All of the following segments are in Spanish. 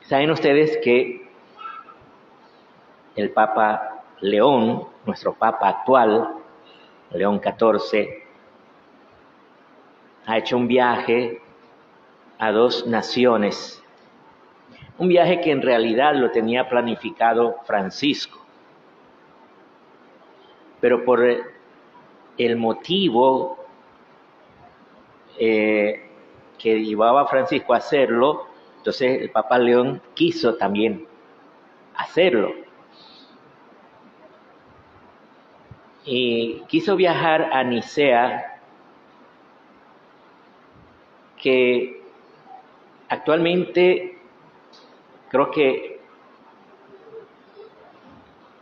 Saben ustedes que el Papa León, nuestro Papa actual, León XIV, ha hecho un viaje a 2 naciones. Un viaje que en realidad lo tenía planificado Francisco. Pero por el motivo que llevaba a Francisco a hacerlo, entonces el Papa León quiso también hacerlo. Y quiso viajar a Nicea, que actualmente creo que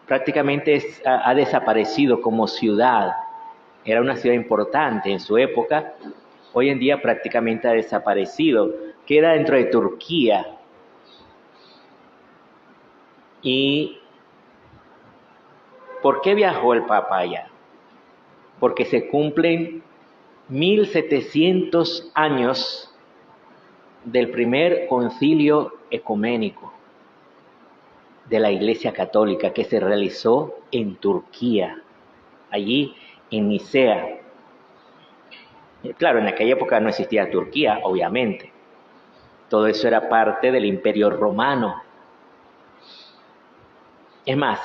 prácticamente ha desaparecido como ciudad. Era una ciudad importante en su época. Hoy en día prácticamente ha desaparecido. Queda dentro de Turquía. ¿Y por qué viajó el Papa allá? Porque se cumplen 1700 años del primer concilio ecuménico de la Iglesia Católica que se realizó en Turquía, allí en Nicea. Claro, en aquella época no existía Turquía, obviamente. Todo eso era parte del Imperio Romano. Es más,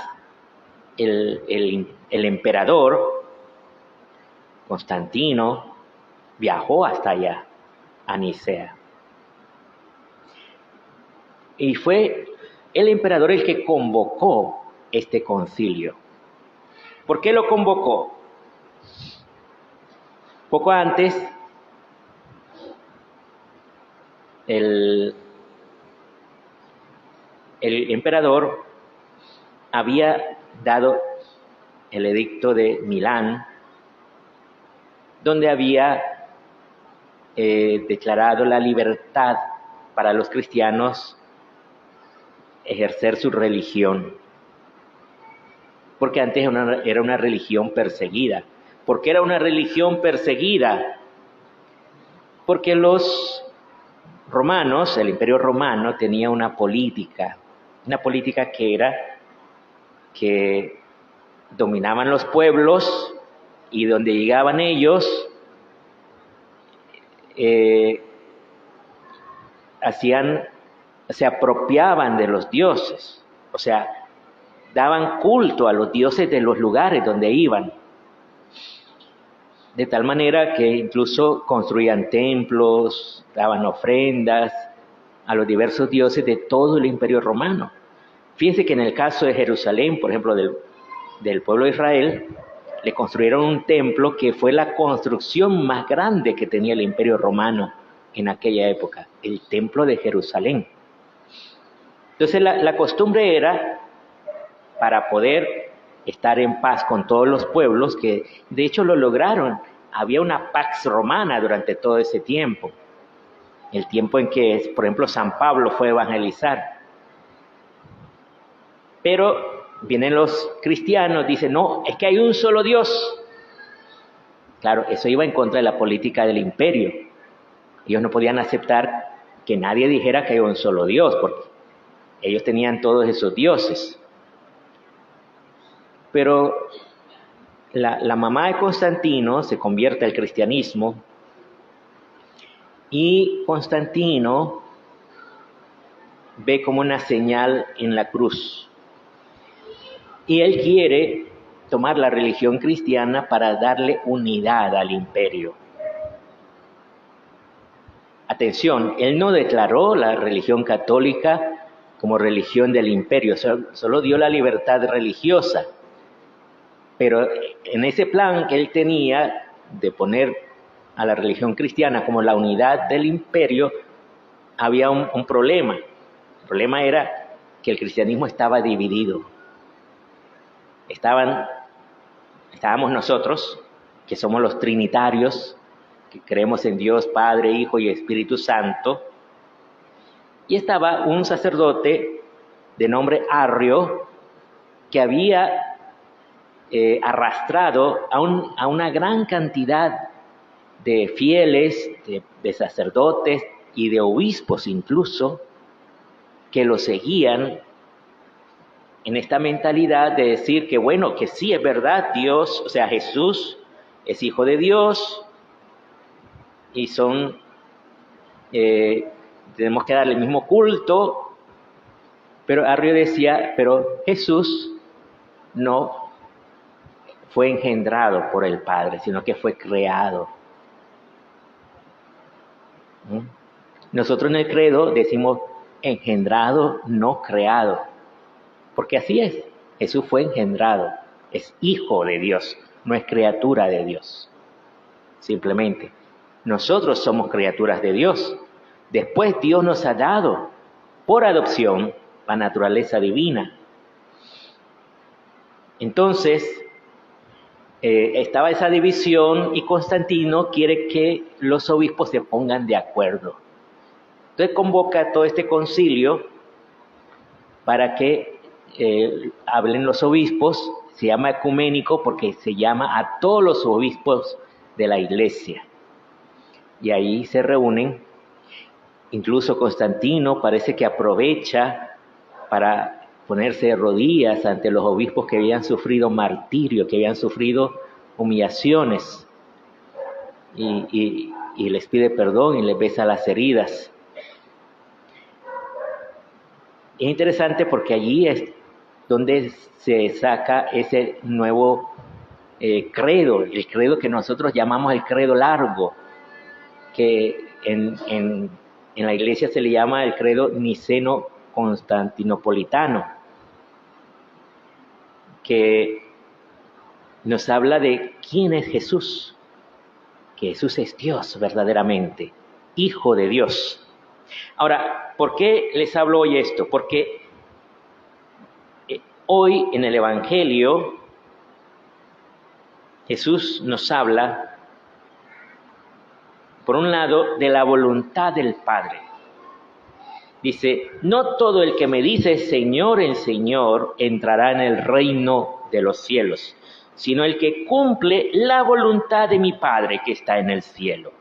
el emperador Constantino viajó hasta allá, a Nicea. Y fue el emperador el que convocó este concilio. ¿Por qué lo convocó? Poco antes, el emperador había dado el edicto de Milán, donde había declarado la libertad para los cristianos ejercer su religión. Porque antes era una religión perseguida. ¿Por qué era una religión perseguida? Porque los romanos, el Imperio Romano, tenía una política que era que dominaban los pueblos y donde llegaban ellos se apropiaban de los dioses, o sea, daban culto a los dioses de los lugares donde iban, de tal manera que incluso construían templos, daban ofrendas a los diversos dioses de todo el Imperio Romano. Fíjense que en el caso de Jerusalén, por ejemplo, del pueblo de Israel, le construyeron un templo que fue la construcción más grande que tenía el Imperio Romano en aquella época, el templo de Jerusalén. Entonces la costumbre era, para poder estar en paz con todos los pueblos, que de hecho lo lograron, había una pax romana durante todo ese tiempo, el tiempo en que, por ejemplo, San Pablo fue a evangelizar. Pero vienen los cristianos, dicen, no, es que hay un solo Dios. Claro, eso iba en contra de la política del imperio. Ellos no podían aceptar que nadie dijera que hay un solo Dios, porque ellos tenían todos esos dioses. Pero la mamá de Constantino se convierte al cristianismo y Constantino ve como una señal en la cruz. Y él quiere tomar la religión cristiana para darle unidad al imperio. Atención, él no declaró la religión católica como religión del imperio, solo dio la libertad religiosa. Pero en ese plan que él tenía de poner a la religión cristiana como la unidad del imperio, había un problema. El problema era que el cristianismo estaba dividido. Estábamos nosotros, que somos los trinitarios, que creemos en Dios Padre, Hijo y Espíritu Santo, y estaba un sacerdote de nombre Arrio, que había arrastrado a una gran cantidad de fieles, de sacerdotes y de obispos incluso, que lo seguían en esta mentalidad de decir que bueno, que sí es verdad, Dios, o sea, Jesús es hijo de Dios y tenemos que darle el mismo culto, pero Arrio decía, pero Jesús no fue engendrado por el Padre, sino que fue creado. Nosotros en el credo decimos engendrado, no creado, porque así es. Jesús fue engendrado, es hijo de Dios, no es criatura de Dios. Simplemente, nosotros somos criaturas de Dios. Después Dios nos ha dado por adopción la naturaleza divina. Entonces, estaba esa división y Constantino quiere que los obispos se pongan de acuerdo. Entonces convoca todo este concilio para que hablen los obispos. Se llama ecuménico porque se llama a todos los obispos de la iglesia. Y ahí se reúnen. Incluso Constantino parece que aprovecha para ponerse de rodillas ante los obispos que habían sufrido martirio, que habían sufrido humillaciones, y les pide perdón y les besa las heridas. Es interesante porque allí es donde se saca ese nuevo credo, el credo que nosotros llamamos el credo largo, que en la iglesia se le llama el credo niceno-constantinopolitano, que nos habla de quién es Jesús, que Jesús es Dios verdaderamente, Hijo de Dios. Ahora, ¿por qué les hablo hoy esto? Porque hoy en el Evangelio Jesús nos habla, por un lado, de la voluntad del Padre. Dice, no todo el que me dice Señor, el Señor, entrará en el reino de los cielos, sino el que cumple la voluntad de mi Padre que está en el cielo.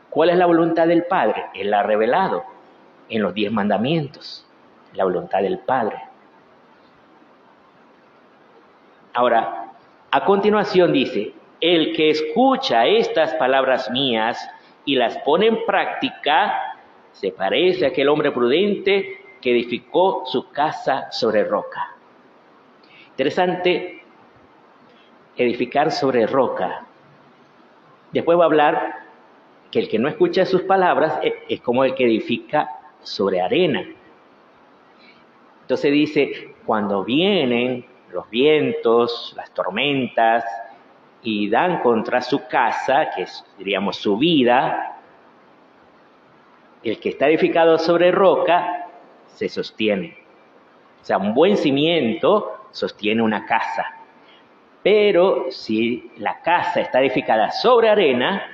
¿Cuál es la voluntad del Padre? Él la ha revelado en los 10 mandamientos, la voluntad del Padre. Ahora, a continuación dice, el que escucha estas palabras mías y las pone en práctica, se parece a aquel hombre prudente que edificó su casa sobre roca. Interesante, edificar sobre roca. Después va a hablar que el que no escucha sus palabras es como el que edifica sobre arena. Entonces dice, cuando vienen los vientos, las tormentas, y dan contra su casa, que es, diríamos, su vida, el que está edificado sobre roca se sostiene. O sea, un buen cimiento sostiene una casa. Pero si la casa está edificada sobre arena,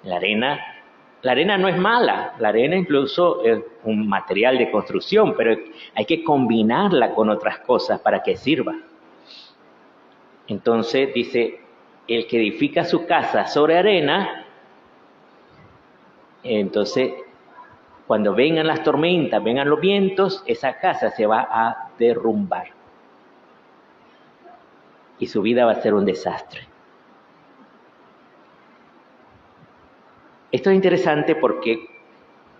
la arena no es mala, la arena incluso es un material de construcción, pero hay que combinarla con otras cosas para que sirva. Entonces dice, el que edifica su casa sobre arena, entonces cuando vengan las tormentas, vengan los vientos, esa casa se va a derrumbar. Y su vida va a ser un desastre. Esto es interesante porque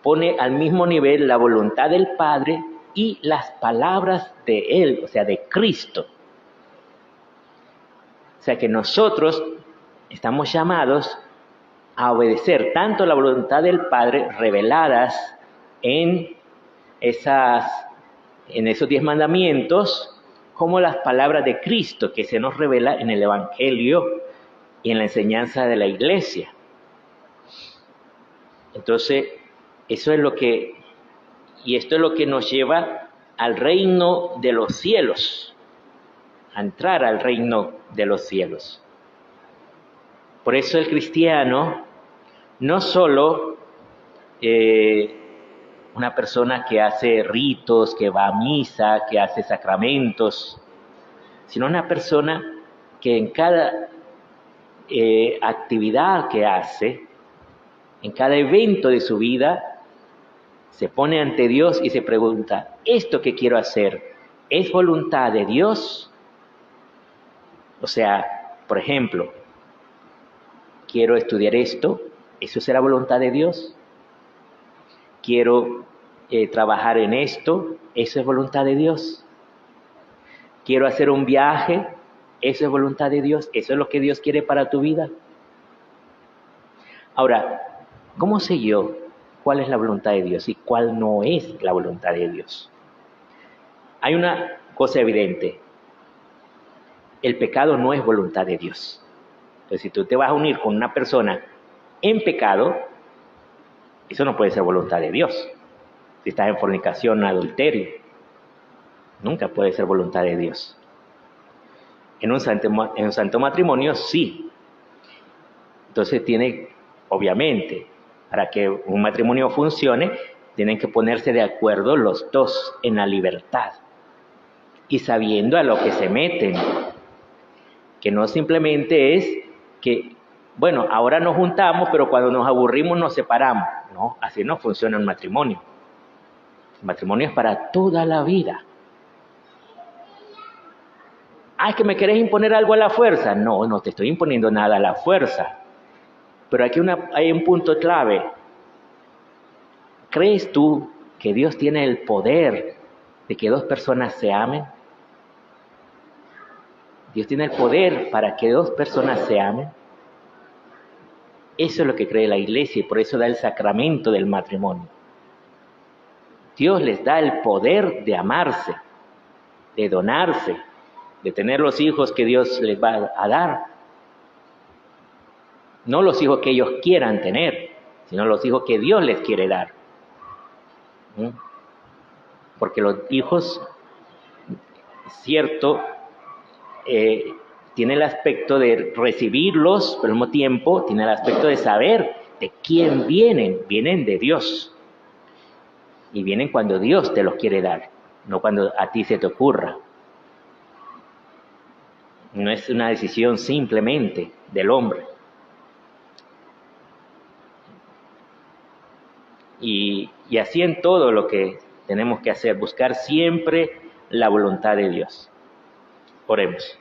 pone al mismo nivel la voluntad del Padre y las palabras de Él, o sea, de Cristo. O sea que nosotros estamos llamados a obedecer tanto la voluntad del Padre reveladas en esos 10 mandamientos, como las palabras de Cristo que se nos revela en el Evangelio y en la enseñanza de la Iglesia. Entonces, esto es lo que nos lleva al reino de los cielos, a entrar al reino de los cielos. Por eso el cristiano no solo una persona que hace ritos, que va a misa, que hace sacramentos, sino una persona que en cada actividad que hace, en cada evento de su vida, se pone ante Dios y se pregunta, ¿esto que quiero hacer es voluntad de Dios? O sea, por ejemplo, quiero estudiar esto, ¿eso será voluntad de Dios? Quiero trabajar en esto, ¿eso es voluntad de Dios? Quiero hacer un viaje, ¿eso es voluntad de Dios? ¿Eso es lo que Dios quiere para tu vida? Ahora, ¿cómo sé yo cuál es la voluntad de Dios y cuál no es la voluntad de Dios? Hay una cosa evidente. El pecado no es voluntad de Dios. Entonces, si tú te vas a unir con una persona en pecado, eso no puede ser voluntad de Dios. Si estás en fornicación, adulterio, nunca puede ser voluntad de Dios. En un santo matrimonio, sí. Entonces obviamente, para que un matrimonio funcione, tienen que ponerse de acuerdo los dos en la libertad y sabiendo a lo que se meten, que no simplemente es que, bueno, ahora nos juntamos, pero cuando nos aburrimos nos separamos. No, así no funciona el matrimonio. El matrimonio es para toda la vida. Ah, es que me querés imponer algo a la fuerza. No, no te estoy imponiendo nada a la fuerza. Pero aquí hay un punto clave. ¿Crees tú que Dios tiene el poder de que dos personas se amen? Dios tiene el poder para que dos personas se amen. Eso es lo que cree la Iglesia y por eso da el sacramento del matrimonio. Dios les da el poder de amarse, de donarse, de tener los hijos que Dios les va a dar. No los hijos que ellos quieran tener, sino los hijos que Dios les quiere dar. Porque los hijos, cierto, tiene el aspecto de recibirlos, pero al mismo tiempo tiene el aspecto de saber de quién vienen. Vienen de Dios. Y vienen cuando Dios te los quiere dar, no cuando a ti se te ocurra. No es una decisión simplemente del hombre. Y así en todo lo que tenemos que hacer, buscar siempre la voluntad de Dios. Oremos.